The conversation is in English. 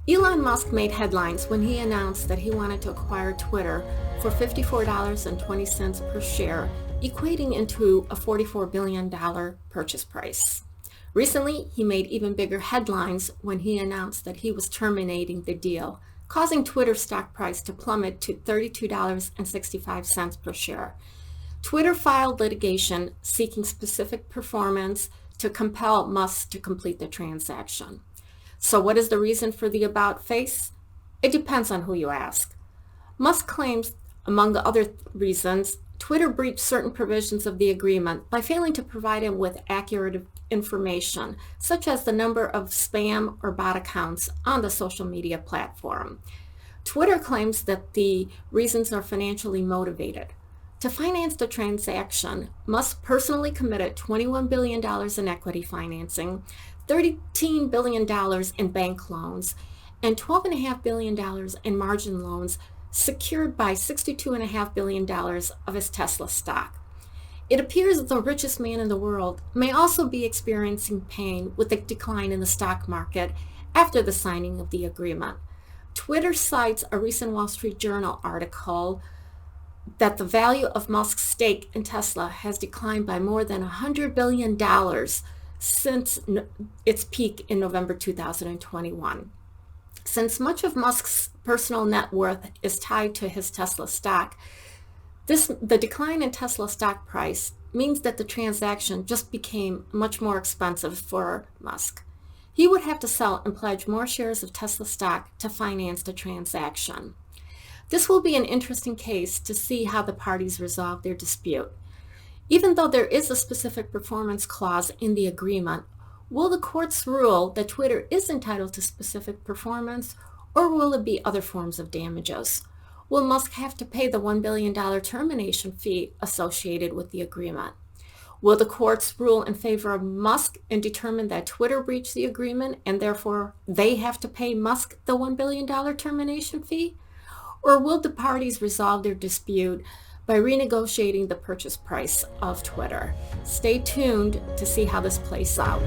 Elon Musk made headlines when he announced that he wanted to acquire Twitter for $54.20 per share, equating into a $44 billion purchase price. Recently, he made even bigger headlines when he announced that he was terminating the deal, causing Twitter's stock price to plummet to $32.65 per share. Twitter filed litigation seeking specific performance to compel Musk to complete the transaction. So what is the reason for the about face? It depends on who you ask. Musk claims, among the other reasons, Twitter breached certain provisions of the agreement by failing to provide him with accurate information, such as the number of spam or bot accounts on the social media platform. Twitter claims that the reasons are financially motivated. To finance the transaction, Musk personally committed $21 billion in equity financing, $13 billion in bank loans, and $12.5 billion in margin loans secured by $62.5 billion of his Tesla stock. It appears that the richest man in the world may also be experiencing pain with the decline in the stock market after the signing of the agreement. Twitter cites a recent Wall Street Journal article that the value of Musk's stake in Tesla has declined by more than $100 billion since its peak in November 2021. Since much of Musk's personal net worth is tied to his Tesla stock, the decline in Tesla stock price means that the transaction just became much more expensive for Musk. He would have to sell and pledge more shares of Tesla stock to finance the transaction. This will be an interesting case to see how the parties resolve their dispute. Even though there is a specific performance clause in the agreement, will the courts rule that Twitter is entitled to specific performance, or will it be other forms of damages? Will Musk have to pay the $1 billion termination fee associated with the agreement? Will the courts rule in favor of Musk and determine that Twitter breached the agreement and therefore they have to pay Musk the $1 billion termination fee? Or will the parties resolve their dispute by renegotiating the purchase price of Twitter? Stay tuned to see how this plays out.